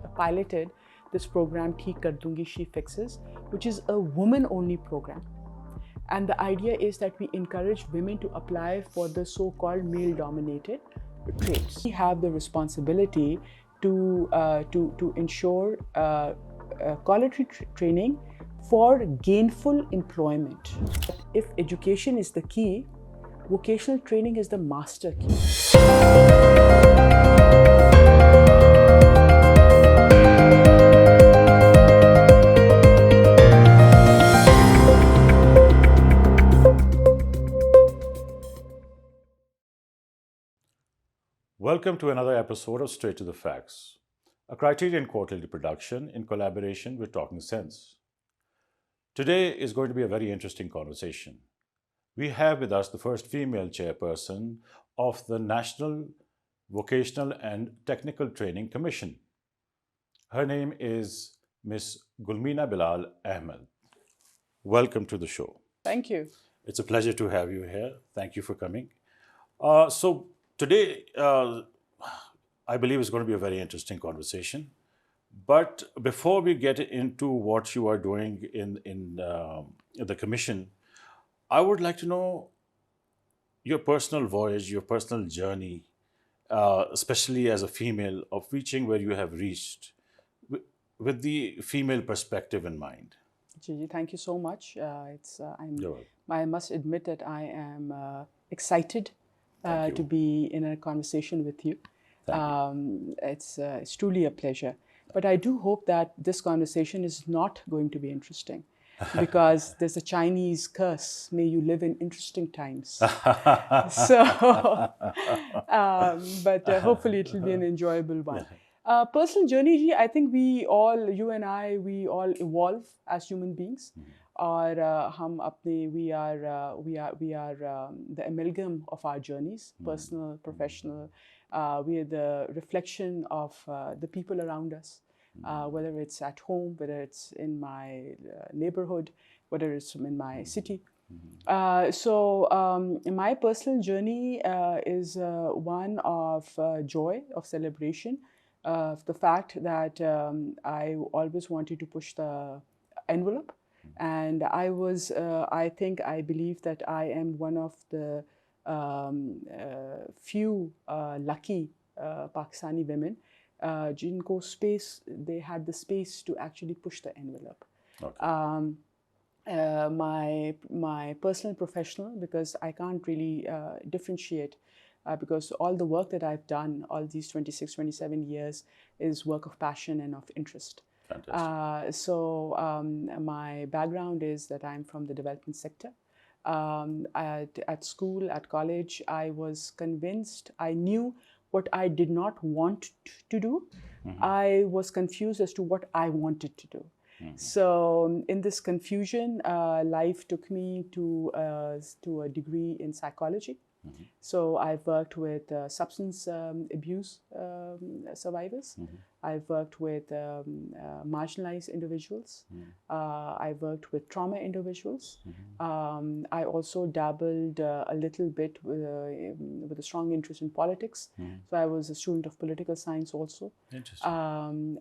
piloted this program, Theek Kar Dungi, She Fixes, which is a woman-only program. And the idea is that we encourage women to apply for the so-called male-dominated trades. We have the responsibility to ensure quality training for gainful employment. If education is the key, vocational training is the master key. Welcome to another episode of Straight to the Facts, a Criterion quarterly production in collaboration with Talking Sense. Today is going to be a very interesting conversation. We have with us the first female chairperson of the National Vocational and Technical Training Commission. Her name is Ms. Gulmina Bilal Ahmad. Welcome to the show. Thank you. It's a pleasure to have you here. Thank you for coming. Today, I believe is going to be a very interesting conversation. But before we get into what you are doing in the commission, I would like to know your personal voyage, your personal journey, especially as a female, of reaching where you have reached, with the female perspective in mind. Gigi, thank you so much. I must admit that I am excited to be in a conversation with you. It's truly a pleasure. But I do hope that this conversation is not going to be interesting because there's a Chinese curse, may you live in interesting times. But hopefully it will be an enjoyable one. Personal journey, Ji, I think we all evolve as human beings. और we are the amalgam of our journeys, personal, professional. We are the reflection of the people around us, whether it's at home, whether it's in my neighborhood, whether it's in my city. My personal journey is one of joy, of celebration, of the fact that I always wanted to push the envelope. And I believe that I am one of the few lucky Pakistani women jinko they had the space to actually push the envelope. Okay. My personal, professional, because I can't really differentiate because all the work that I've done, all these 26, 27 years is work of passion and of interest. My background is that I'm from the development sector. At school, at college, I was convinced, I knew what I did not want to do. I was confused as to what I wanted to do. So in this confusion, life took me to a degree in psychology. So I've worked with substance abuse survivors. I've worked with marginalized individuals. I've worked with trauma individuals. I also dabbled a little bit with a strong interest in politics. So I was a student of political science also. Interesting.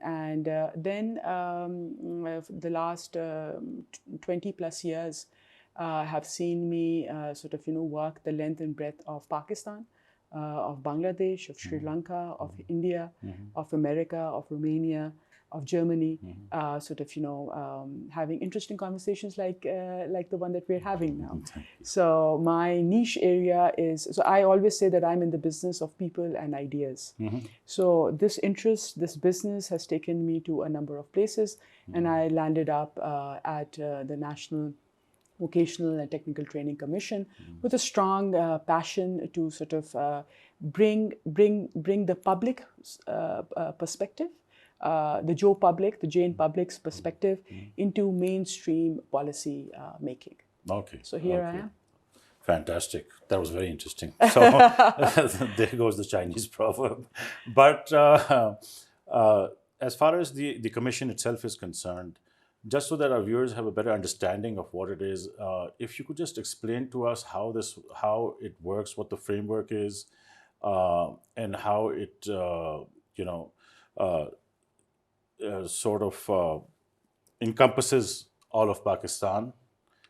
Then the last 20 plus years have seen me work the length and breadth of Pakistan, of Bangladesh, of Sri Lanka, of India, of America, of Romania, of Germany, having interesting conversations like the one that we're having now. So my niche area is, so I always say that I'm in the business of people and ideas. So this interest, this business has taken me to a number of places, and I landed up at the National Vocational and Technical Training Commission with a strong passion to bring the public perspective, the Joe public, the Jane public's perspective into mainstream policy making. Okay. So here I am. Fantastic. That was very interesting. So there goes the Chinese proverb. But as far as the commission itself is concerned, just so that our viewers have a better understanding of what it is, if you could just explain to us how it works, what the framework is, and how it sort of encompasses all of Pakistan,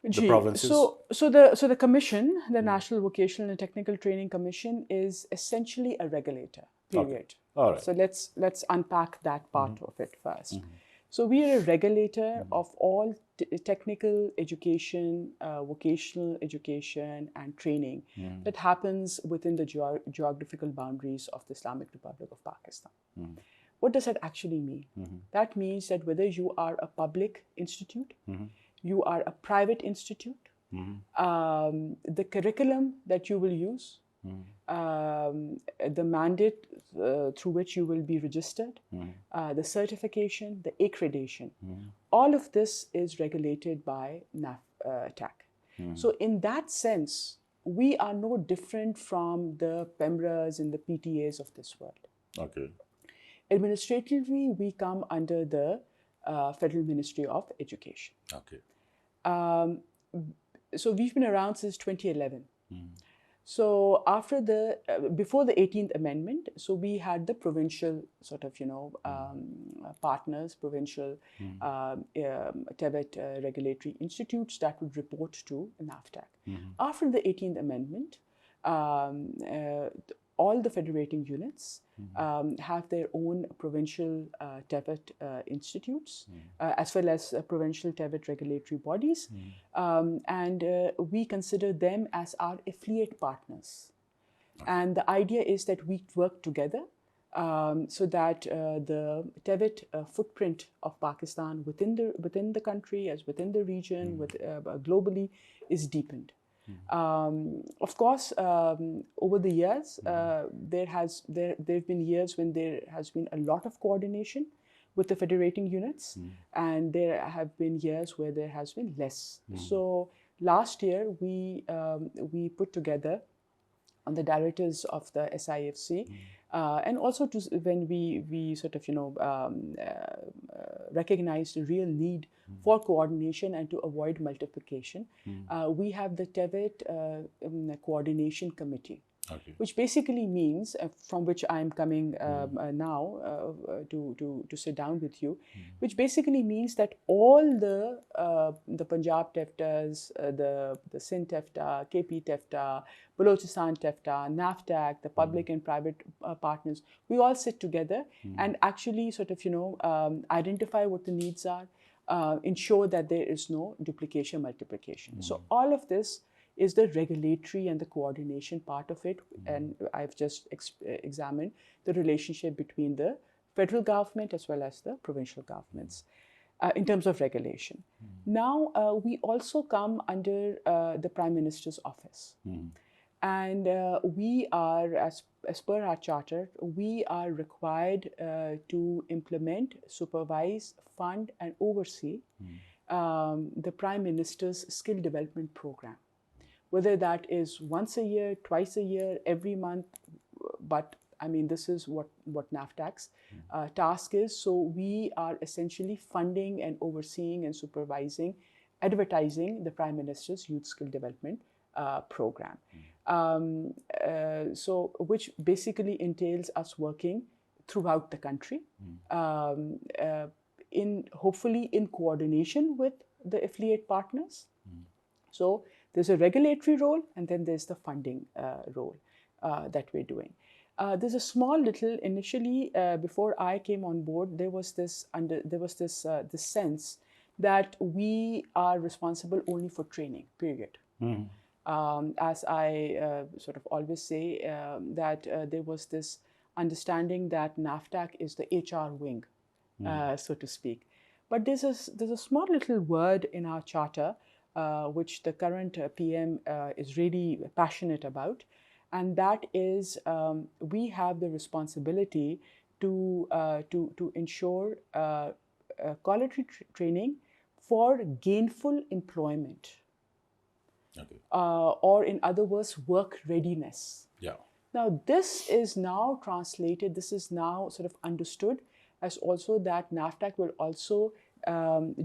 the Gee, provinces? so the commission, the Mm. National Vocational and Technical Training Commission, is essentially a regulator. Okay. Period. All right. So let's unpack that part Mhm. of it first. Mhm. So we are a regulator Mhm. of all technical education, vocational education, and training Mhm. that happens within the geographical boundaries of the Islamic Republic of Pakistan. Mhm. What does that actually mean? Mhm. That means that whether you are a public institute, Mhm. you are a private institute, Mhm. the curriculum that you will use, Mhm. the mandate through which you will be registered, Mhm. the certification, the accreditation, Mhm. all of this is regulated by NAVTTC. Mhm. So, in that sense, we are no different from the PEMRAs and the PTAs of this world. Okay. Administratively, we come under the Federal Ministry of Education. Okay. Um, so we've been around since 2011. Mhm. So after the before the 18th Amendment, so we had the provincial sort of partners, provincial Mhm. TEVET regulatory institutes that would report to NAVTTC. Mhm. After the 18th Amendment, um, uh, all the federating units have their own provincial TEVET institutes, as well as provincial TEVET regulatory bodies. And we consider them as our affiliate partners. And the idea is that we work together so that the TEVET footprint of Pakistan within the country, as within the region, globally, is deepened. Of course, over the years, there've been years when there has been a lot of coordination with the federating units, and there have been years where there has been less. So last year we put together on the directors of the SIFC, and also when we sort of recognize the real need for coordination and to avoid multiplication, we have the TEVET coordination committee. Okay. Which basically means, from which I'm coming now to sit down with you, which basically means that all the Punjab TEFTAs, the Sindh TEFTA, KP TEFTA, Balochistan TEFTA, NAVTTC, the public and private partners, we all sit together and actually sort of identify what the needs are, ensure that there is no duplication, multiplication. So all of this is the regulatory and the coordination part of it. And I've just examined the relationship between the federal government as well as the provincial governments in terms of regulation. Now, we also come under the Prime Minister's office. And we are, as per our charter, we are required to implement, supervise, fund, and oversee the Prime Minister's skill development program. Whether that is once a year, twice a year, every month, but I mean, this is what NAVTTC's task is. So we are essentially funding and overseeing and supervising, advertising the Prime Minister's Youth Skill Development program. Which basically entails us working throughout the country, hopefully in coordination with the affiliate partners. So there's a regulatory role, and then there's the funding role that we're doing. There's a small little initially before I came on board. There was this this sense that we are responsible only for training. Period. As I sort of always say, that there was this understanding that NAVTTC is the HR wing, so to speak. But there's a small little word in our charter which the current PM is really passionate about, and that is we have the responsibility to ensure quality training for gainful employment. Okay. Or in other words, work readiness. Yeah. Now, this is now translated, this is now sort of understood as also that NAVTTC will also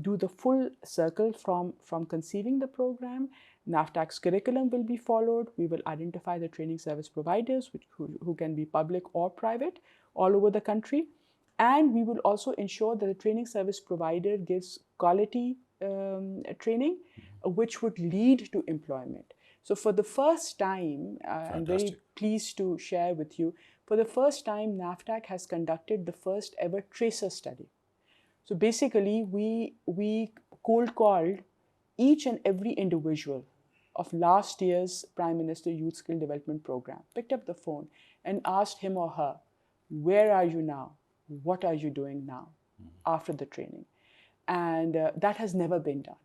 do the full circle from conceiving the program. NAVTTC's curriculum will be followed. We will identify the training service providers who can be public or private all over the country. And we will also ensure that the training service provider gives quality training, which would lead to employment. So for the first time, I'm very pleased to share with you, for the first time, NAVTTC has conducted the first ever tracer study. So basically, we cold called each and every individual of last year's Prime Minister Youth Skill Development Program, picked up the phone and asked him or her, where are you now? What are you doing now after the training? And that has never been done.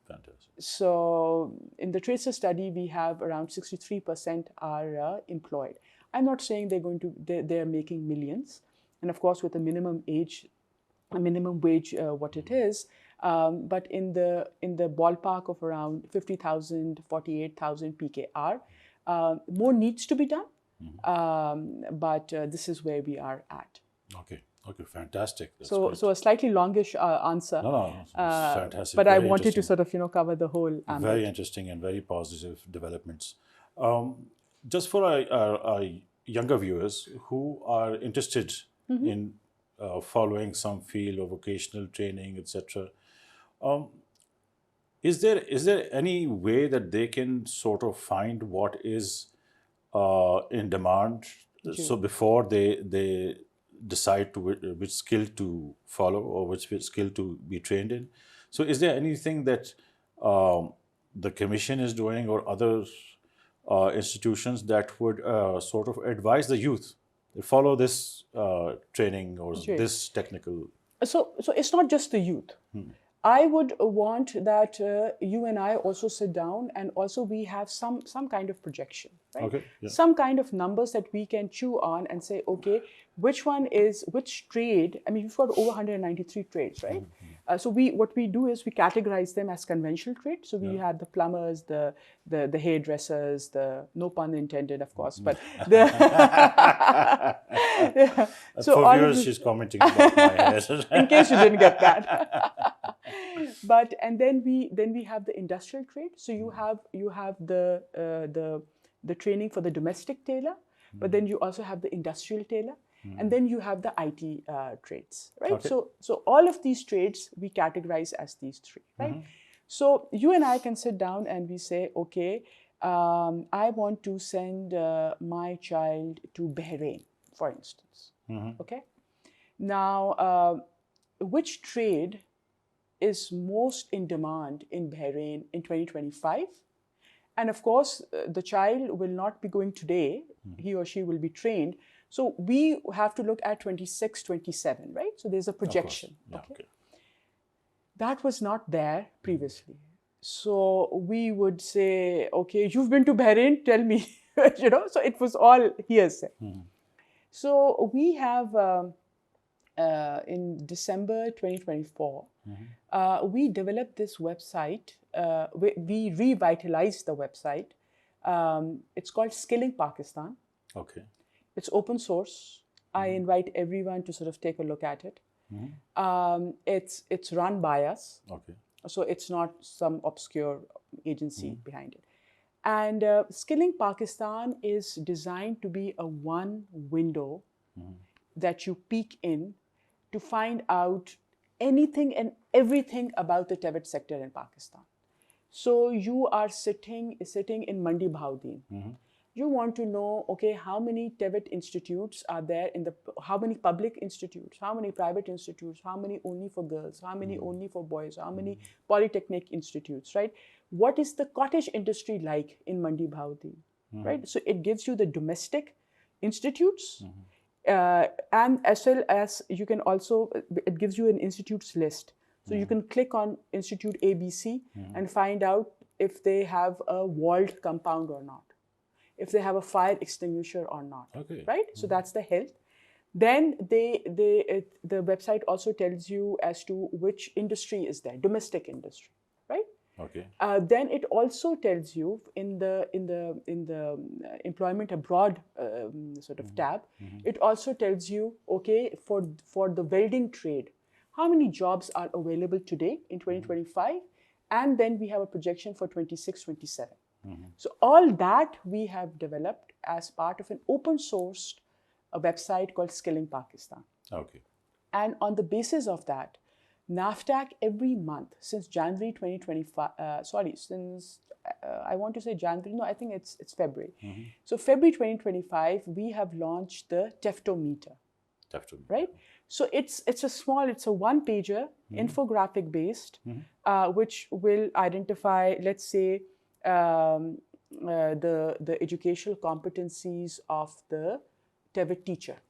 Fantastic. So in the tracer study, we have around 63% are employed. I'm not saying they're making millions. And of course, with a minimum wage, what it is, but in the ballpark of around 50,000, 48,000 PKR, more needs to be done. But this is where we are at. Okay, fantastic. That's so great. a slightly longish answer. No, it's fantastic. But I wanted to sort of cover the whole ambit. Very interesting and very positive developments. Just for our younger viewers who are interested in following some field or vocational training, etc., is there any way that they can sort of find what is in demand? So before they decide to which skill to follow or which skill to be trained in. So is there anything that the Commission is doing or other institutions that would sort of advise the youth to follow this training or this technical? So it's not just the youth. I would want that you and I also sit down and also we have some kind of projection, right? Okay, yeah. Some kind of numbers that we can chew on and say, okay, which trade, I mean, we've got over 193 trades, right? So what we do is we categorize them as conventional trades. So we have the plumbers, the hairdressers, no pun intended, of course, but so for viewers, she's commenting about my hair. In case you didn't get that. But and then we have the industrial trade. So you have the training for the domestic tailor, but then you also have the industrial tailor, and then you have the IT trades, right? Okay. So all of these trades we categorize as these three, right? So you and I can sit down and we say, okay, I want to send my child to Bahrain, for instance. Okay. Now, which trade is most in demand in Bahrain in 2025? And of course, the child will not be going today. He or she will be trained. So we have to look at 26, 27, right? So there's a projection. Okay. That was not there previously. So we would say, okay, you've been to Bahrain, tell me, so it was all hearsay. So we have, in December 2024, we developed this website. We revitalized the website. It's called Skilling Pakistan. Okay. It's open source. I invite everyone to sort of take a look at it. It's run by us. Okay. So it's not some obscure agency behind it. And Skilling Pakistan is designed to be a one window that you peek in to find out anything and everything about the TVET sector in Pakistan. So you are sitting in Mandi Bhaudin. You want to know, okay, how many TVET institutes are there how many public institutes, how many private institutes, how many only for girls, how many only for boys, how many polytechnic institutes, right? What is the cottage industry like in Mandi Bhaudin, right? So it gives you the domestic institutes, and as well as you can also, it gives you an institutes list. So you can click on Institute ABC and find out if they have a walled compound or not, if they have a fire extinguisher or not, right? So that's the health. Then the website also tells you as to which industry is there, domestic industry, right? Okay. Then it also tells you in the employment abroad sort of tab, it also tells you, okay, for the welding trade, how many jobs are available today in 2025, and then we have a projection for 26, 27. So all that we have developed as part of an open sourced website called Skilling Pakistan. Okay. And on the basis of that, NAVTTC every month since January 2025, since I want to say January, no, I think it's February. So February 2025, we have launched the Teftometer, right? So it's a one-pager, infographic based, which will identify, let's say, the educational competencies of the TEVIT teacher.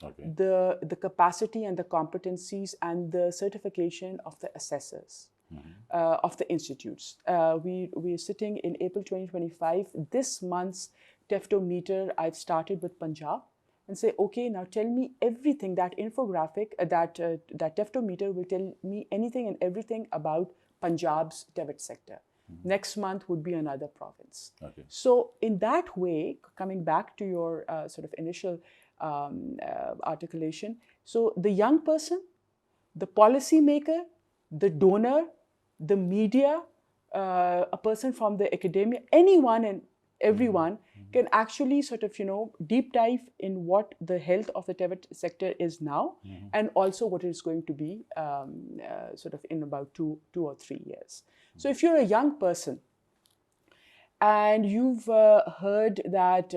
Okay. The capacity and the competencies and the certification of the assessors of the institutes. We are sitting in April 2025. This month's Teftometer, I've started with Punjab and say, okay, now tell me everything. That infographic, that Teftometer will tell me anything and everything about Punjab's TEVIT sector. Next month would be another province. Okay. So in that way, coming back to your sort of initial articulation, so the young person, the policy maker, the donor, the media, a person from the academia, anyone and everyone can actually sort of, deep dive in what the health of the TEVIT sector is now, and also what it's going to be sort of in about two or 3 years. So if you're a young person and you've heard that,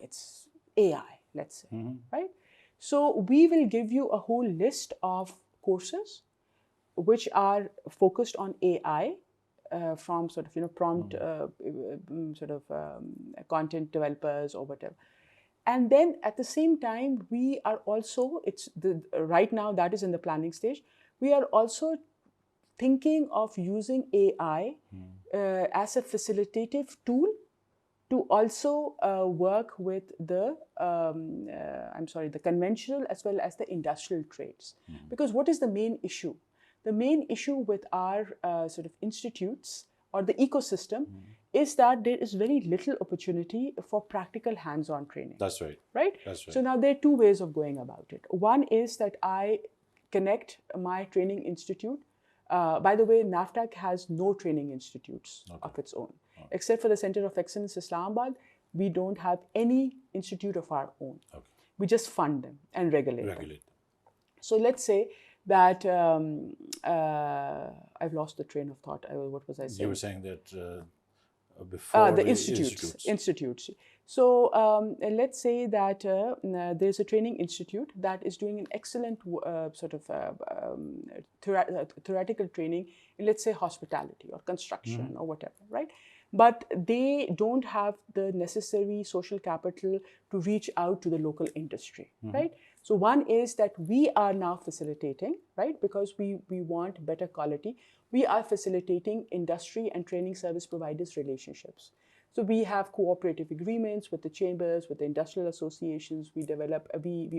it's AI, let's say, right? So we will give you a whole list of courses which are focused on AI, from sort of, prompt content developers or whatever. And then at the same time, we are also, right now that is in the planning stage, we are also thinking of using AI as a facilitative tool to also work with the conventional as well as the industrial trades. Because what is the main issue? The main issue with our sort of institutes or the ecosystem is that there is very little opportunity for practical hands-on training. That's right. Right? That's right. So now there are two ways of going about it. One is that I connect my training institute. By the way, NAVTTC has no training institutes of its own. Except for the Center of Excellence Islamabad, we don't have any institute of our own. We just fund them and regulate them. So let's say that I've lost the train of thought. What was I saying? You were saying that before the institutes. So let's say that there's a training institute that is doing an excellent sort of theoretical training in, let's say, hospitality or construction or whatever, right? But they don't have the necessary social capital to reach out to the local industry, right? So one is that we are now facilitating, right? Because we want better quality. We are facilitating industry and training service providers relationships. So we have cooperative agreements with the chambers, with the industrial associations. We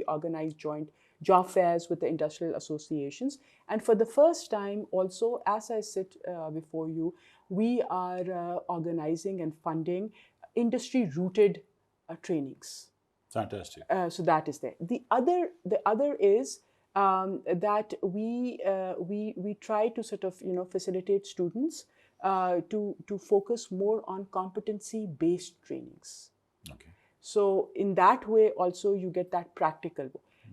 organize joint job fairs with the industrial associations. And for the first time also, as I sit before you, we are organizing and funding industry-rooted trainings. Fantastic. So that is there. The other is that we try to sort of facilitate students to focus more on competency-based trainings. Okay. So in that way also you get that practical.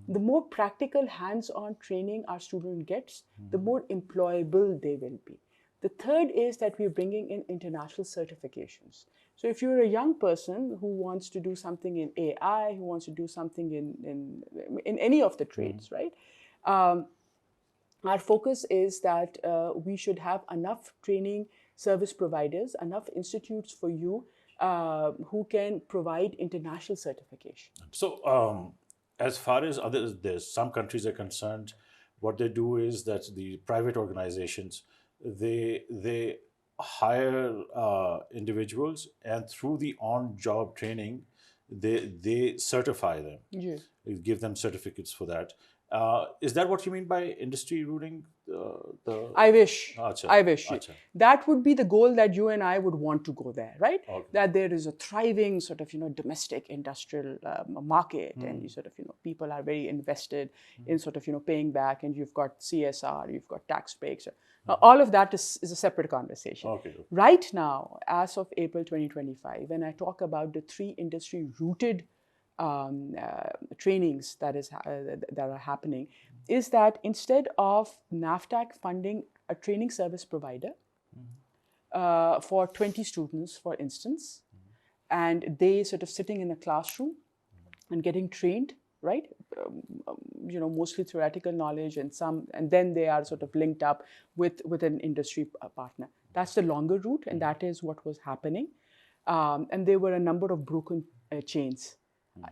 The more practical hands-on training our student gets, the more employable they will be. The third is that we're bringing in international certifications. So if you're a young person who wants to do something in AI, who wants to do something in any of the trades, right? Our focus is that we should have enough training service providers, enough institutes for you who can provide international certification. So as far as there's some countries are concerned, what they do is that the private organizations, they hire individuals, and through the on-job training, they certify them. Yeah. Give them certificates for that. Is that what you mean by industry rooting? I wish. Achha. I wish. Achha. That would be the goal that you and I would want to go there, right? Okay. That there is a thriving sort of domestic industrial market, and you sort of people are very invested in sort of paying back, and you've got CSR, you've got tax breaks. All of that is a separate conversation. Okay. Right now, as of April 2025, when I talk about the 3 industry-rooted trainings that are happening is that instead of NAVTTC funding a training service provider for 20 students, for instance, and they sort of sitting in a classroom and getting trained, right? Mostly theoretical knowledge and then they are sort of linked up with an industry partner. That's the longer route, and that is what was happening. And there were a number of broken chains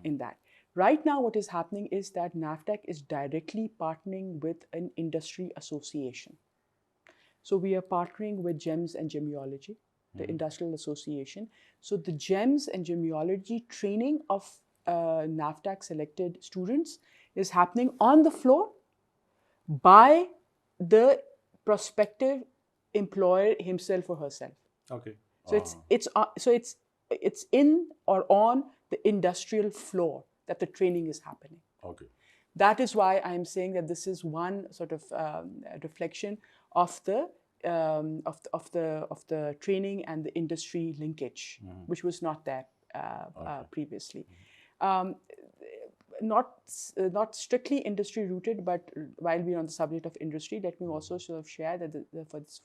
in that. Right now, what is happening is that NAVTTC is directly partnering with an industry association. So we are partnering with GEMS and Gemology, the industrial association. So the GEMS and Gemology training of NAVTTC selected students is happening on the floor by the prospective employer himself or herself. Okay. So it's in or on the industrial floor that the training is happening. Okay. That is why I'm saying that this is one sort of reflection of the training and the industry linkage, which was not there previously. Not strictly industry rooted, but while we're on the subject of industry, let me also sort of share that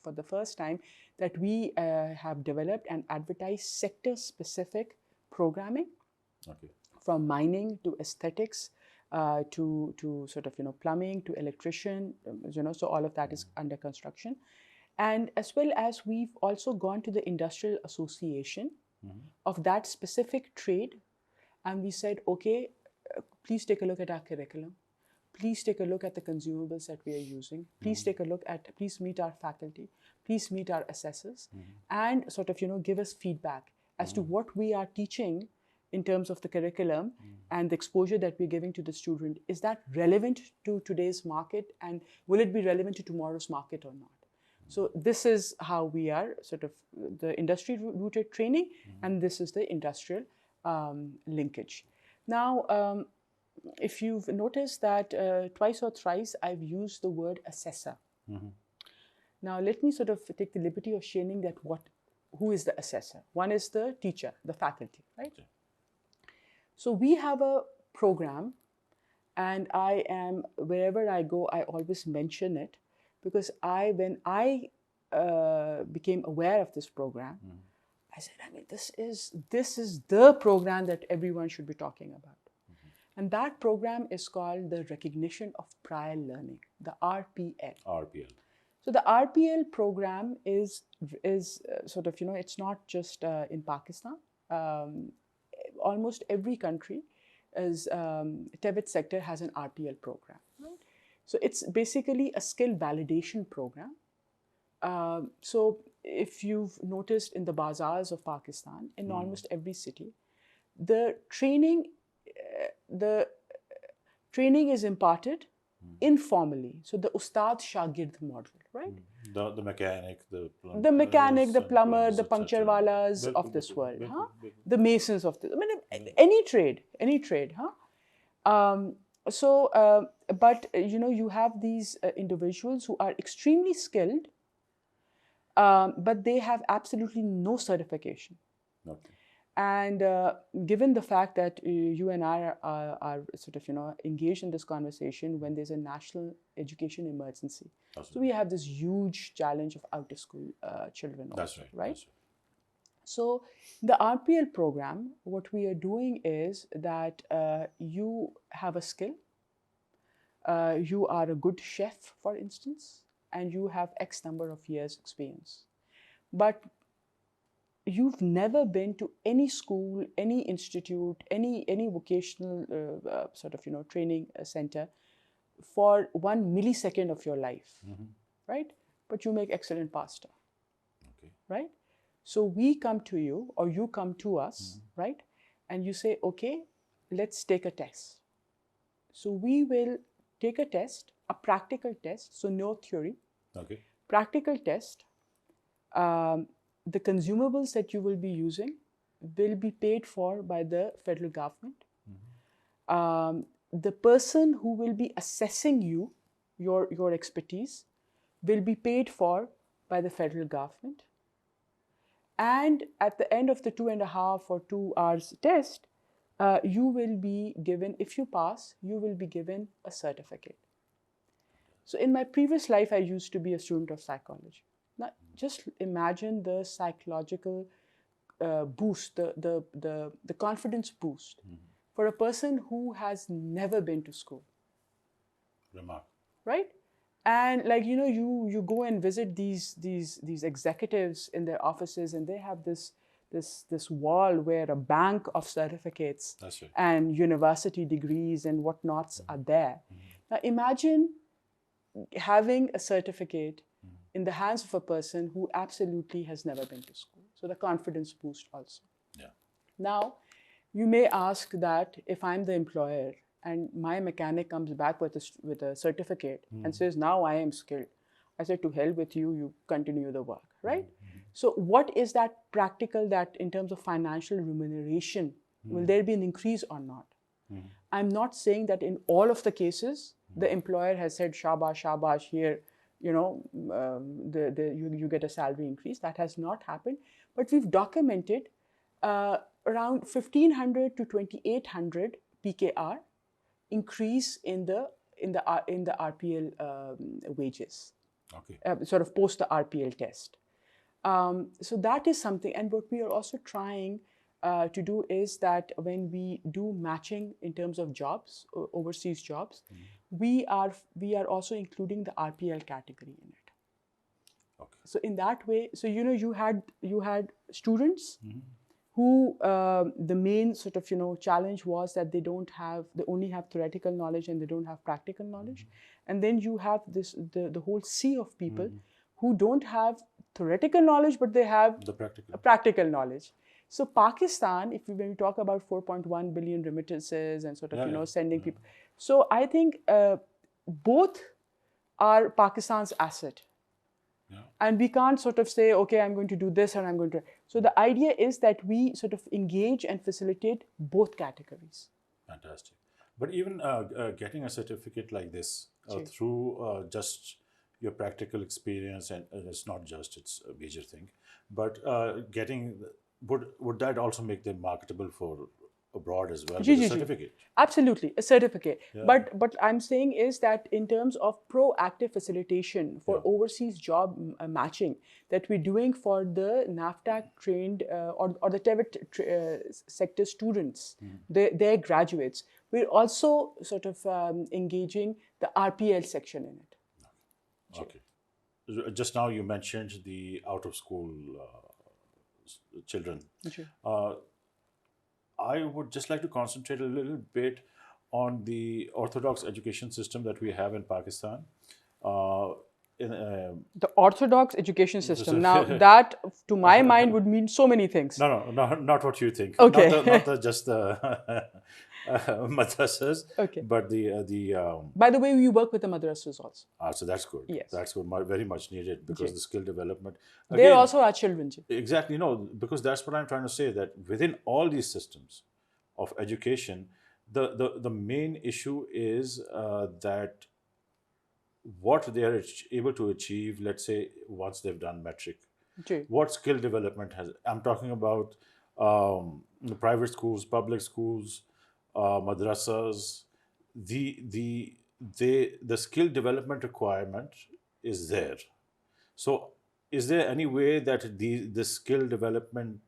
for the first time that we have developed and advertised sector specific programming, from mining to aesthetics to sort of plumbing to electrician, so all of that is under construction. And as well as we've also gone to the industrial association of that specific trade, and we said, okay, please take a look at our curriculum. Please take a look at the consumables that we are using. Please take a look at, please meet our faculty. Please meet our assessors and sort of, give us feedback as to what we are teaching in terms of the curriculum and the exposure that we're giving to the student. Is that relevant to today's market, and will it be relevant to tomorrow's market or not? So this is how we are sort of the industry rooted training, and this is the industrial linkage. Now, if you've noticed that twice or thrice I've used the word assessor. Now let me sort of take the liberty of sharing that who is the assessor. One is the teacher, the faculty, right? Okay. So we have a program, and wherever I go, I always mention it, because when I became aware of this program, I said, this is the program that everyone should be talking about. And that program is called the Recognition of Prior Learning, the RPL. RPL. So the RPL program is sort of, it's not just in Pakistan. Almost every country is TVET sector has an RPL program. Right? So it's basically a skill validation program. So if you've noticed in the bazaars of Pakistan, in almost every city, the training is imparted informally. So the Ustad Shagird model, right? The mechanic, the plumber, the puncture walas of this world, the masons of this. I mean, any trade, but you have these individuals who are extremely skilled, but they have absolutely no certification. Okay. And given the fact that you and I are sort of engaged in this conversation when there's a national education emergency, so we have this huge challenge of out of school children. That's also, right. right? That's right. So the RPL program, what we are doing is that you have a skill, you are a good chef, for instance, and you have X number of years experience, but you've never been to any school, any institute, any vocational sort of training center for 1 millisecond of your life, right? But you make excellent pasta, right? So we come to you, or you come to us, right? And you say, okay, let's take a test. So we will take a test, a practical test, so no theory. Okay. Practical test. The consumables that you will be using will be paid for by the federal government. The person who will be assessing you, your expertise, will be paid for by the federal government. And at the end of the 2.5 or 2 hours test, you will be given, if you pass, you will be given a certificate. So in my previous life, I used to be a student of psychology. Now, just imagine the psychological boost, the confidence boost for a person who has never been to school. Remark. Right? And like, you go and visit these executives in their offices, and they have this wall where a bank of certificates That's right. and university degrees and whatnots are there. Now imagine having a certificate in the hands of a person who absolutely has never been to school. So the confidence boost also. Yeah. Now, you may ask that if I'm the employer and my mechanic comes back with a certificate and says, now I am skilled. I said, to hell with you, you continue the work, right? So what is that practical, that in terms of financial remuneration, will there be an increase or not? I'm not saying that in all of the cases, the employer has said, shabash, shabash, here, you get a salary increase. That has not happened. But we've documented around 1,500 to 2,800 PKR increase in the RPL wages. Okay. Sort of post the RPL test. So that is something. And what we are also trying to do is that when we do matching in terms of jobs, overseas jobs, we are also including the RPL category in it. Okay. So in that way, so you had students who the main sort of challenge was that they only have theoretical knowledge and they don't have practical knowledge. And then you have the whole sea of people who don't have theoretical knowledge, but they have The practical knowledge. So Pakistan, when we talk about 4.1 billion remittances and sort of sending people, so I think both are Pakistan's asset. And we can't sort of say, okay, I'm going to do this and I'm going to. So the idea is that we sort of engage and facilitate both categories. Fantastic. But even getting a certificate like this through just your practical experience, and it's not just, it's a major thing, but would that also make them marketable for abroad as well with a certificate? Absolutely, a certificate. But I'm saying is that in terms of proactive facilitation for overseas job matching that we're doing for the NAVTTC trained or the TEVT sector students, their graduates, we're also sort of engaging the RPL section in it. Okay. Just now you mentioned the out of school children. I would just like to concentrate a little bit on the orthodox education system that we have in Pakistan. The orthodox education system. Now, that, to my mind, would mean so many things. No, not what you think. Okay. Not just the madrasas, but the. By the way, we work with the madrasas also. So that's good. Yes. That's good. Very much needed, because the skill development. Again, they're also our children. Exactly. Because that's what I'm trying to say, that within all these systems of education, the main issue is that what they are able to achieve, let's say, once they've done metric. What skill development has. I'm talking about the private schools, public schools, madrasas. The skill development requirement is there. So, is there any way that the skill development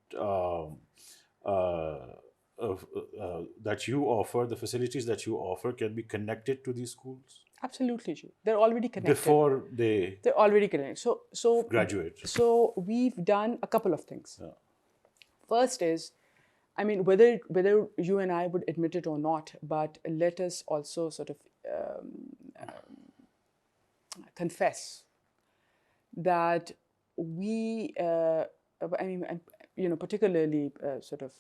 that you offer, the facilities that you offer, can be connected to these schools? Absolutely, Ji. They're already connected. Before they're already connected. So graduate. So we've done a couple of things. First is, I mean, whether you and I would admit it or not, but let us also sort of confess that we, particularly sort of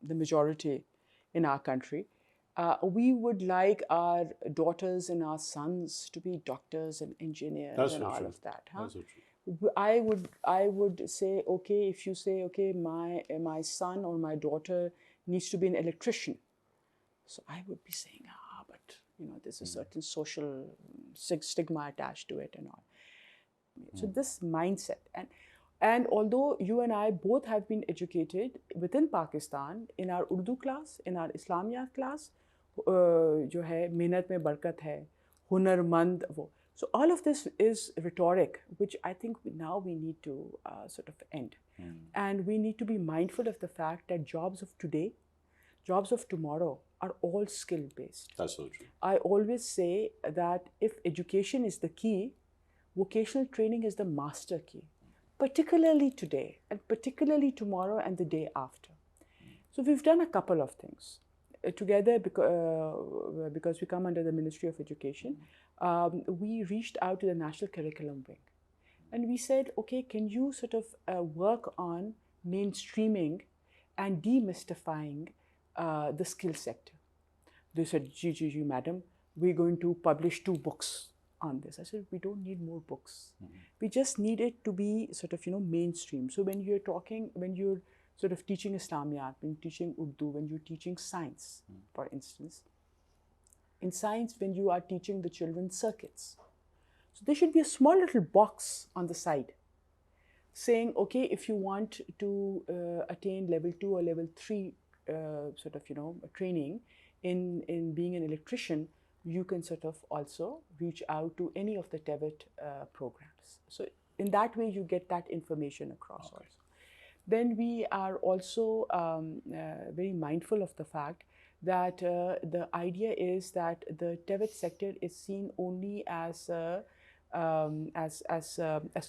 the majority in our country, we would like our daughters and our sons to be doctors and engineers and all of that. That's so true. I would say, okay, if you say, okay, my son or my daughter needs to be an electrician, so I would be saying, but there's a certain social stigma attached to it and all. So this mindset, And although you and I both have been educated within Pakistan in our Urdu class, in our Islamiyat class, जो है मेहनत में बरकत है, हुनरमंद वो. So all of this is rhetoric, which I think now we need to sort of end. And we need to be mindful of the fact that jobs of today, jobs of tomorrow are all skill based. That's so true. I always say that if education is the key, vocational training is the master key, particularly today and particularly tomorrow and the day after. So we've done a couple of things together because we come under the Ministry of Education. We reached out to the National Curriculum Wing and we said, okay, can you sort of work on mainstreaming and demystifying the skill sector? They said, Gee, madam, we're going to publish 2 books on this. I said, we don't need more books. We just need it to be sort of, mainstream. So when you're sort of teaching Islamiyat, when you're teaching Urdu, when you're teaching science, for instance, in science, when you are teaching the children circuits, so there should be a small little box on the side saying, okay, if you want to attain level 2 or level 3 sort of, training in being an electrician, you can sort of also reach out to any of the TEVET programs. So in that way, you get that information across also. Then we are also very mindful of the fact that the idea is that the TEVET sector is seen only as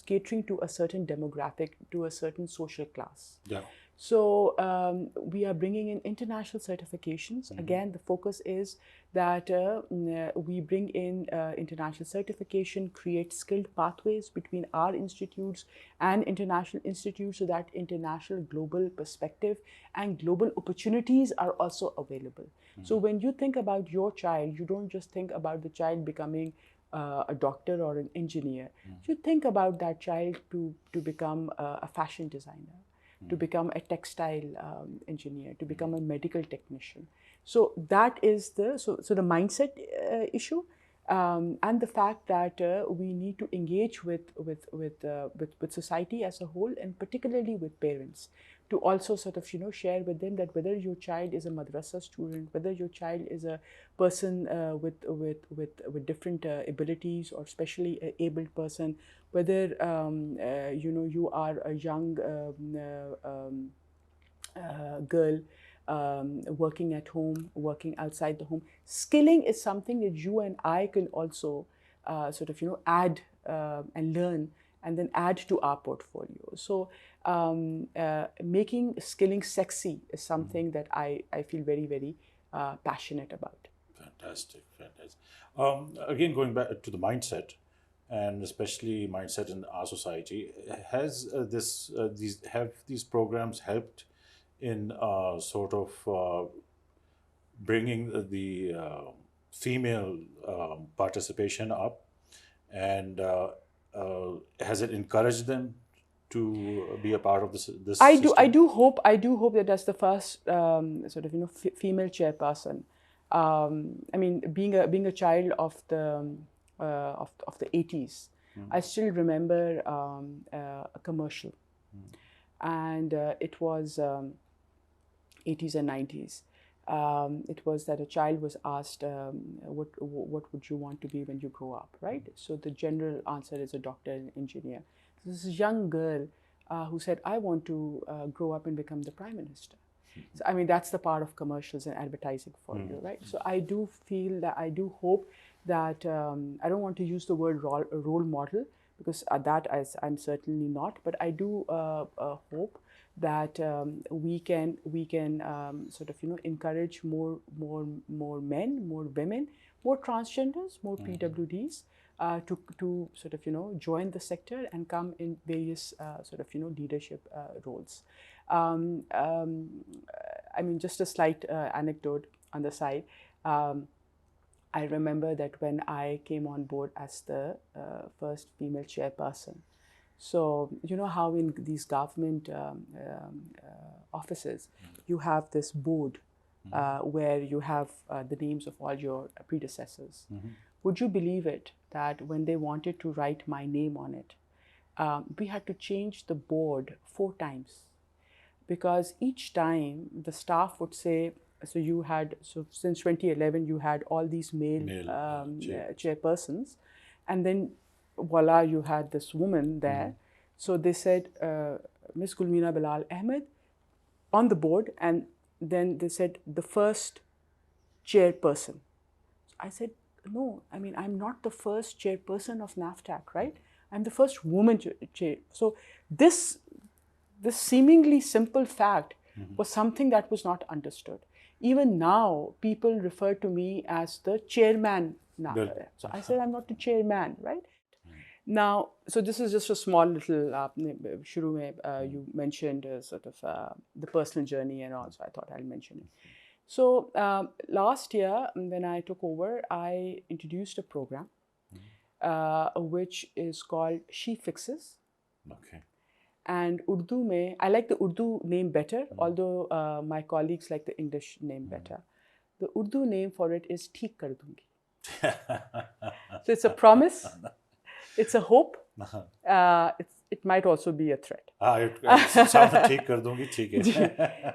catering to a certain demographic, to a certain social class. Yeah. So we are bringing in international certifications. Again, the focus is that we bring in international certification, create skilled pathways between our institutes and international institutes so that international global perspective and global opportunities are also available. So when you think about your child, you don't just think about the child becoming a doctor or an engineer. You think about that child to become a fashion designer, to become a textile engineer, to become a medical technician. So that is the the mindset issue, and the fact that we need to engage with society as a whole, and particularly with parents, to also sort of share with them that whether your child is a madrasa student, whether your child is a person with different abilities or specially abled person, whether you are a young girl working at home, working outside the home. Skilling is something that you and I can also sort of add and learn and then add to our portfolio. So making skilling sexy is something that I feel very, very passionate about. Fantastic. Again, going back to the mindset, and especially mindset in our society, has these programs helped in sort of bringing the female participation up, and has it encouraged them to be a part of this I system? I do hope that that's the first sort of female chairperson. I mean, being a child of the 80s, I still remember a commercial, and it was 80s and 90s. It was that a child was asked, what would you want to be when you grow up, right? So the general answer is a doctor and engineer. So this young girl who said, I want to grow up and become the prime minister. So, I mean, that's the part of commercials and advertising for you, right? So I do feel that, I do hope that, I don't want to use the word role model, because that I'm certainly not, but I do hope that we can sort of encourage more men, more women, more transgenders, more PWDs to sort of join the sector and come in various sort of leadership roles. I mean, just a slight anecdote on the side. I remember that when I came on board as the first female chairperson, so you know how in these government offices, you have this board where you have the names of all your predecessors. Would you believe it that when they wanted to write my name on it, we had to change the board 4 times, because each time the staff would say, so you had, so since 2011 you had all these male chairpersons, and then voila, you had this woman there. So they said, Miss Gulmina Bilal Ahmad on the board, and then they said the first chairperson. I said, no, I mean, I'm not the first chairperson of NAVTTC, right? I'm the first woman chair. So this seemingly simple fact was something that was not understood. Even now, people refer to me as the chairman now. So I said, I'm not the chairman, right? Now, so this is just a small little, shuru mein, you mentioned sort of the personal journey and all, so I thought I'll mention it. So last year, when I took over, I introduced a program which is called She Fixes. Okay. And Urdu mein, I like the Urdu name better, although my colleagues like the English name better. The Urdu name for it is Theek Kar Dungi. So it's a promise, it's a hope, it might also be a threat.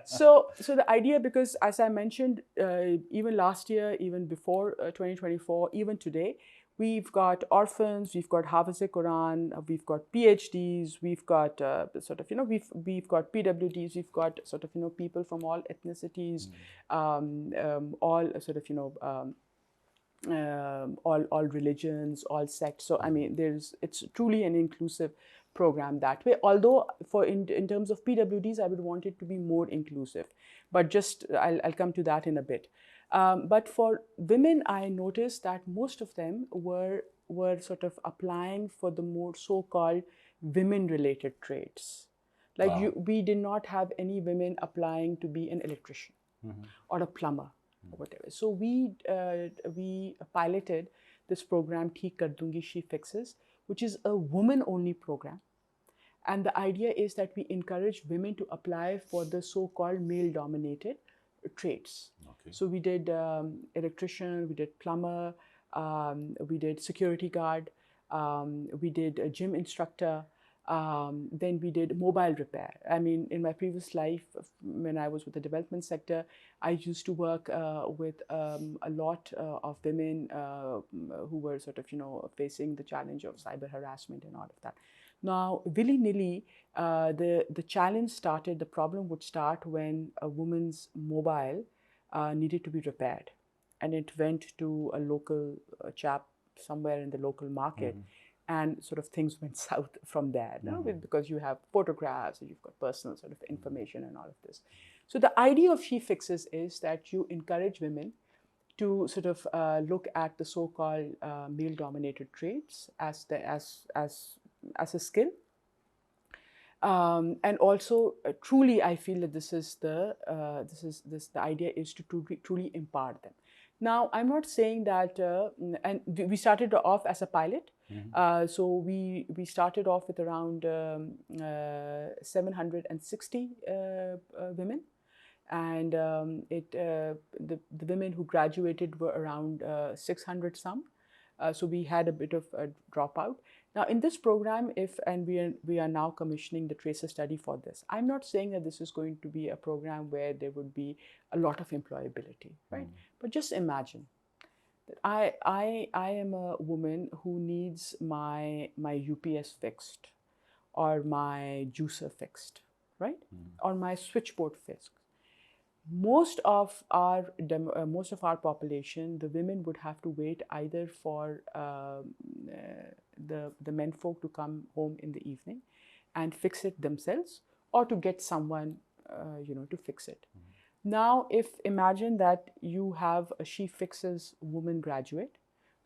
So the idea, because as I mentioned, even last year, even before 2024, even today, we've got orphans, we've got Hafiz-e-Quran, we've got PhDs, we've got sort of, we've got PWDs, we've got sort of, people from all ethnicities, all sort of, all religions, all sects. So I mean, it's truly an inclusive program that way. Although in terms of PWDs, I would want it to be more inclusive, but just I'll come to that in a bit. But for women, I noticed that most of them were sort of applying for the more so-called women-related trades. Like we did not have any women applying to be an electrician or a plumber or whatever. So we piloted this program, Theek Kar Dungi, She Fixes, which is a woman-only program. And the idea is that we encourage women to apply for the so-called male-dominated trades. Okay. So we did electrician, we did plumber, we did security guard, we did a gym instructor, then we did mobile repair. I mean, in my previous life, when I was with the development sector, I used to work with a lot of women who were sort of, facing the challenge of cyber harassment and all of that. Now, willy-nilly, the challenge started, the problem would start when a woman's mobile needed to be repaired. And it went to a local chap somewhere in the local market. And sort of things went south from there, because you have photographs and you've got personal sort of information and all of this. So the idea of She Fixes is that you encourage women to sort of look at the so-called male-dominated trades as a skill. And also, truly, I feel that the idea is to truly empower them. Now, I'm not saying that, and we started off as a pilot. So we started off with around 760 women, and the women who graduated were around 600 some. So we had a bit of a dropout. Now in this program, we are now commissioning the tracer study for this. I'm not saying that this is going to be a program where there would be a lot of employability, right? But just imagine that I am a woman who needs my UPS fixed, or my juicer fixed, right? Or my switchboard fixed. Most of our population, the women would have to wait either for the men folk to come home in the evening and fix it themselves, or to get someone to fix it. Now, imagine that you have a She Fixes woman graduate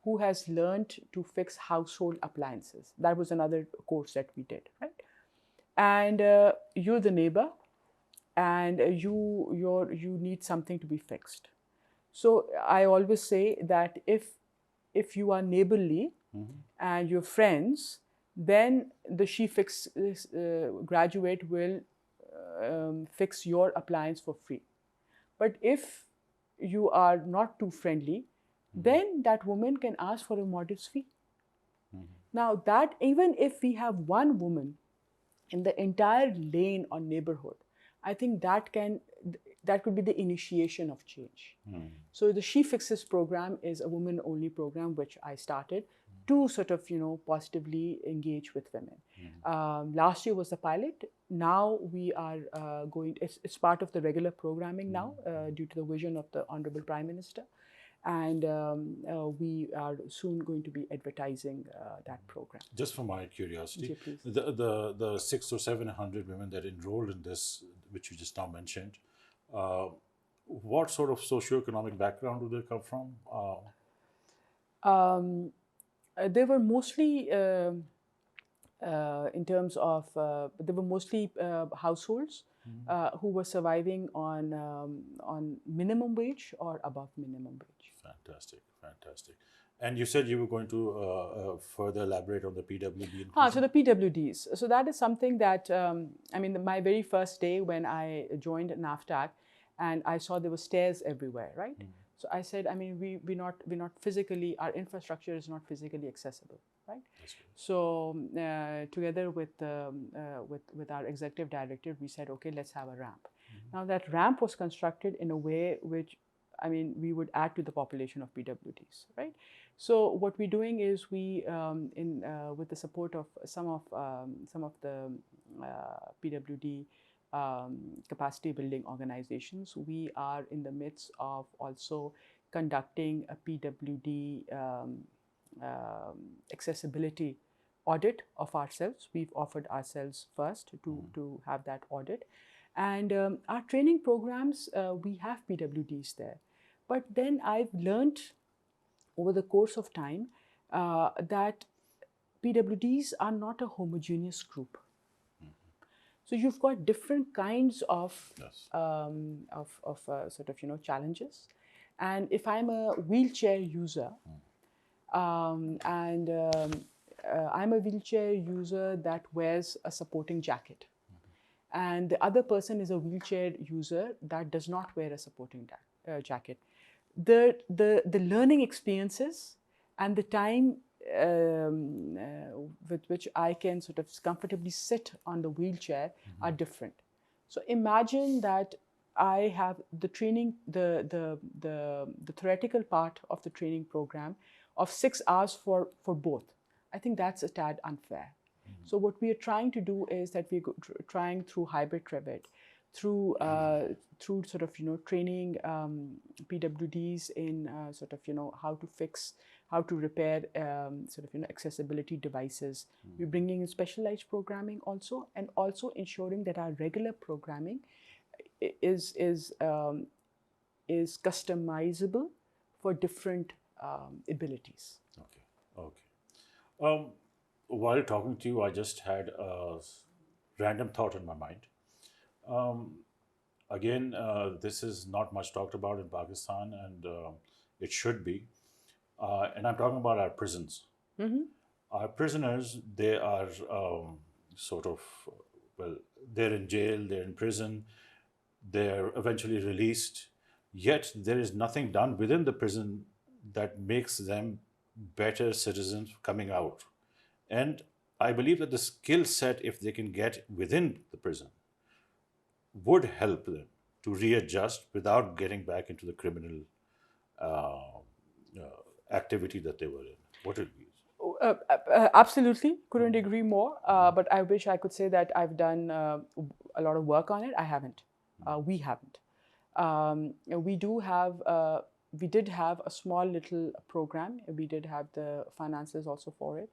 who has learned to fix household appliances. That was another course that we did, right? And you're the neighbor, and you need something to be fixed. So I always say that if you are neighborly and you're friends, then the She Fixes graduate will fix your appliance for free. But if you are not too friendly, then that woman can ask for a modest fee. Now that even if we have one woman in the entire lane or neighborhood, I think that could be the initiation of change. So the She Fixes program is a woman-only program which I started to sort of positively engage with women. Last year was the pilot. Now we are going. It's part of the regular programming now due to the vision of the Honorable Prime Minister, and we are soon going to be advertising that program. Just for my curiosity, Ji, please. the 600 or 700 women that enrolled in this, which you just now mentioned, what sort of socioeconomic background do they come from? They were mostly in terms of they were mostly households who were surviving on minimum wage or above minimum wage. Fantastic, fantastic. And you said you were going to further elaborate on the PWD. So the PWDs. So that is something that I mean, my very first day when I joined NAVTTC, and I saw there were stairs everywhere, right? So I said, I mean, we're not physically, our infrastructure is not physically accessible, right? So together with our executive director, we said, okay, let's have a ramp. Now that ramp was constructed in a way which, I mean, we would add to the population of PWDs, right? So what we're doing is we, with the support of some of the PWD capacity building organizations, we are in the midst of also conducting a PWD accessibility audit of ourselves. We've offered ourselves first to have that audit. And our training programs, we have PWDs there. But then I've learned over the course of time that PWDs are not a homogeneous group. So you've got different kinds of sort of challenges, and if I'm a wheelchair user, I'm a wheelchair user that wears a supporting jacket, and the other person is a wheelchair user that does not wear a supporting jacket, the learning experiences and the time with which I can sort of comfortably sit on the wheelchair are different. So imagine that I have the training, the theoretical part of the training program of 6 hours for both. I think that's a tad unfair. So what we are trying to do is that we're trying through hybrid Revit, through sort of training PWDs in sort of how to fix, how to repair sort of accessibility devices. We're bringing in specialized programming also, and also ensuring that our regular programming is customizable for different abilities. Okay. While talking to you, I just had a random thought in my mind. Again, this is not much talked about in Pakistan, and it should be. And I'm talking about our prisons. Our prisoners, they are sort of, well, they're in jail, they're in prison, they're eventually released, yet there is nothing done within the prison that makes them better citizens coming out. And I believe that the skill set, if they can get within the prison, would help them to readjust without getting back into the criminal activity that they were in. What would be? Absolutely, couldn't agree more. But I wish I could say that I've done a lot of work on it. I haven't. We haven't. We did have a small little program. We did have the finances also for it,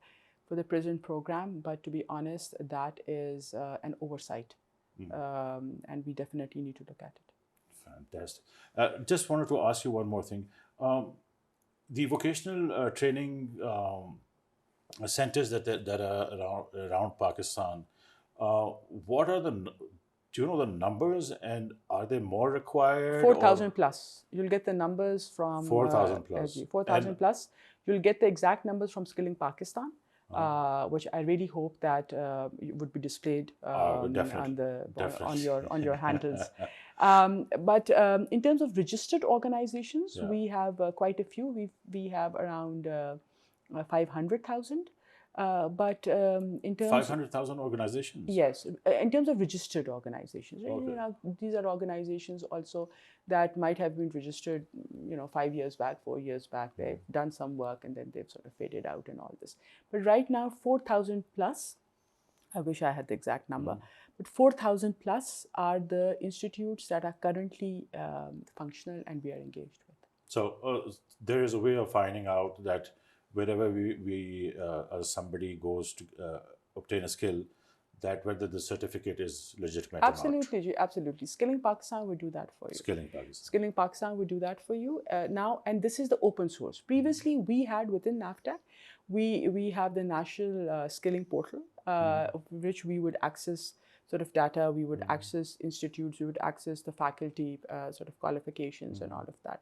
for the prison program. But to be honest, that is an oversight. And we definitely need to look at it. Fantastic. Just wanted to ask you one more thing. The vocational training centers that are around Pakistan, what are do you know the numbers, and are they more required? 4,000 plus. You'll get the numbers from 4,000 plus. 4,000 plus. You'll get the exact numbers from Skilling Pakistan. Which I really hope that would be displayed on your handles. But in terms of registered organizations, we have quite a few. We have around 500,000. But in terms 500,000 organizations? Yes, in terms of registered organizations, right? Okay. You know, these are organizations also that might have been registered, 5 years back, 4 years back. They've done some work and then they've sort of faded out and all this. But right now, 4,000 plus, I wish I had the exact number, but 4,000 plus are the institutes that are currently functional and we are engaged with. So there is a way of finding out that wherever somebody goes to obtain a skill, that whether the certificate is legitimate or not. Absolutely, Ji, absolutely. Skilling Pakistan would do that for you. Skilling Pakistan. Skilling Pakistan would do that for you now, and this is the open source. Previously, we had within NAVTTC, we have the national skilling portal, of which we would access sort of data, we would access institutes, we would access the faculty sort of qualifications and all of that.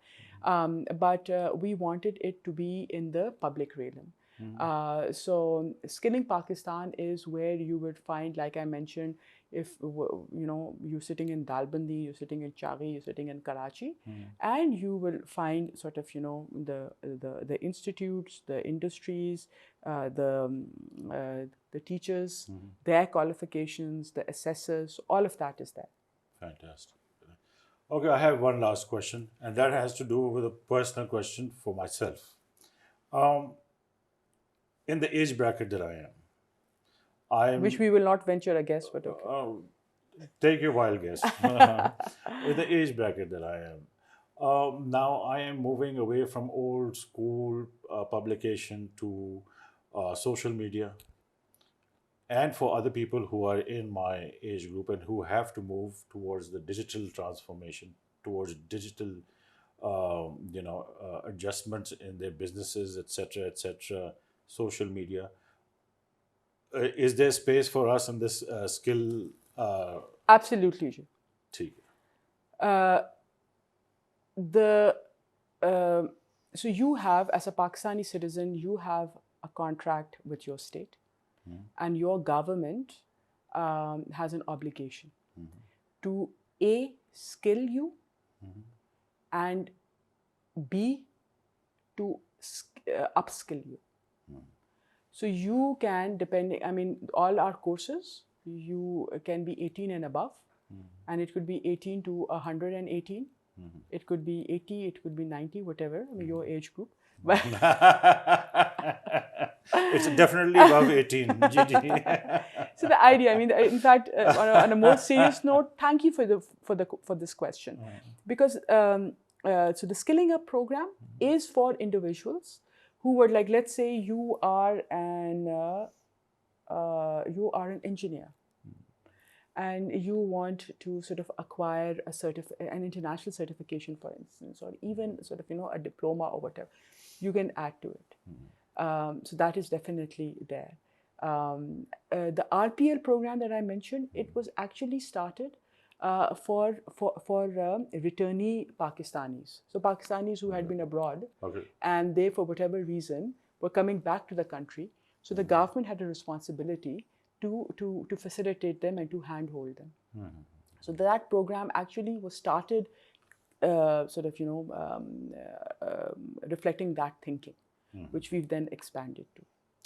But we wanted it to be in the public realm. So Skilling Pakistan is where you would find, like I mentioned, if you're sitting in Dalbandi, you're sitting in Chaghi, you're sitting in Karachi, and you will find sort of the institutes, the industries, the teachers, their qualifications, the assessors, all of that is there. Fantastic. Okay, I have one last question, and that has to do with a personal question for myself. In the age bracket that I am, Which we will not venture a guess, but okay. Take your wild guess. In the age bracket that I am, now I am moving away from old school publication to social media, and for other people who are in my age group and who have to move towards the digital transformation, towards digital, adjustments in their businesses, etc., social media. Is there space for us in this skill? Absolutely, Ji. Team? So you have, as a Pakistani citizen, you have a contract with your state, and your government has an obligation to A, skill you, and B, to upskill you. So you can, all our courses, you can be 18 and above, and it could be 18 to 118. It could be 80, it could be 90, whatever, your age group. It's definitely above 18. So the idea, in fact, on a more serious note, thank you for this question, because so the Skilling Up program is for individuals who would, like, let's say you are an engineer, and you want to sort of acquire an international certification, for instance, or even sort of a diploma or whatever, you can add to it. So that is definitely there. The RPL program that I mentioned, it was actually started for returnee Pakistanis. So Pakistanis who had been abroad, and they, for whatever reason, were coming back to the country. So the government had a responsibility to facilitate them and to handhold them. So that program actually was started reflecting that thinking, which we've then expanded to.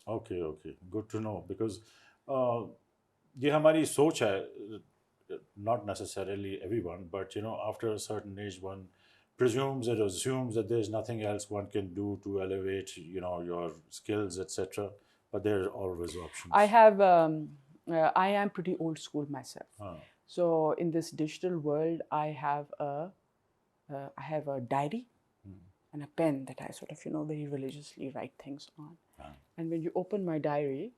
Okay, good to know, because ये हमारी सोच है, not necessarily everyone, but after a certain age, one presumes and assumes that there's nothing else one can do to elevate your skills, etc. But there are always options. I am pretty old school myself. So in this digital world, I have a diary and a pen that I sort of very religiously write things on. And when you open my diary,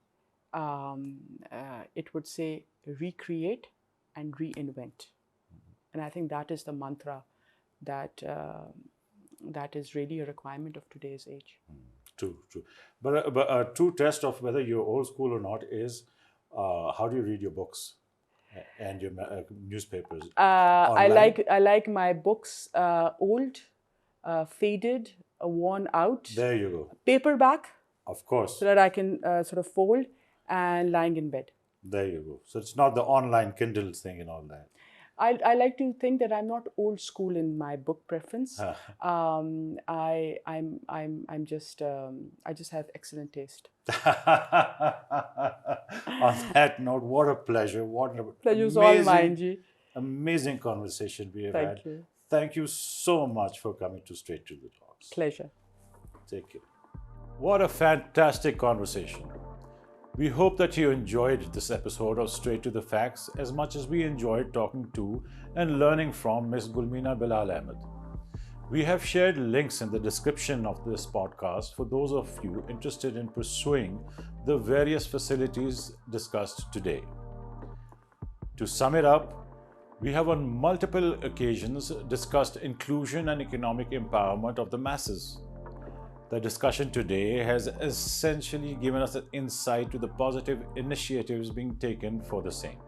it would say recreate and reinvent. And I think that is the mantra that is really a requirement of today's age. True. But a true test of whether you're old school or not is how do you read your books and your newspapers? I like my books old, faded, worn out. There you go. Paperback. Of course. So that I can sort of fold and lying in bed. There you go. So it's not the online Kindle thing and all that. I like to think that I'm not old school in my book preference. I'm just I just have excellent taste. On that note, what a pleasure. What an Pleasure's all mine, amazing, Ji. amazing conversation we have had. Thank you. Thank you so much for coming to Straight to the Talks. Pleasure. Take care. What a fantastic conversation. We hope that you enjoyed this episode of Straight to the Facts as much as we enjoyed talking to and learning from Ms. Gulmina Bilal Ahmad. We have shared links in the description of this podcast for those of you interested in pursuing the various facilities discussed today. To sum it up, we have on multiple occasions discussed inclusion and economic empowerment of the masses. The discussion today has essentially given us an insight to the positive initiatives being taken for the same.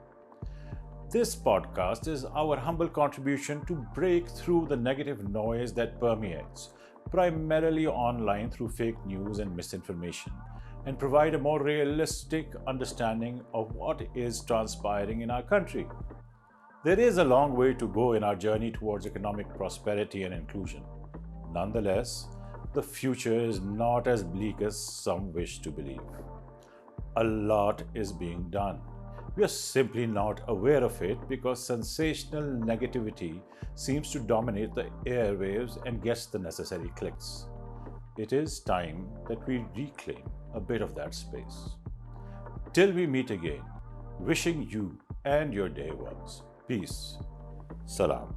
This podcast is our humble contribution to break through the negative noise that permeates, primarily online through fake news and misinformation, and provide a more realistic understanding of what is transpiring in our country. There is a long way to go in our journey towards economic prosperity and inclusion. Nonetheless, the future is not as bleak as some wish to believe. A lot is being done. We are simply not aware of it because sensational negativity seems to dominate the airwaves and gets the necessary clicks. It is time that we reclaim a bit of that space. Till we meet again, wishing you and your dear ones peace. Salam.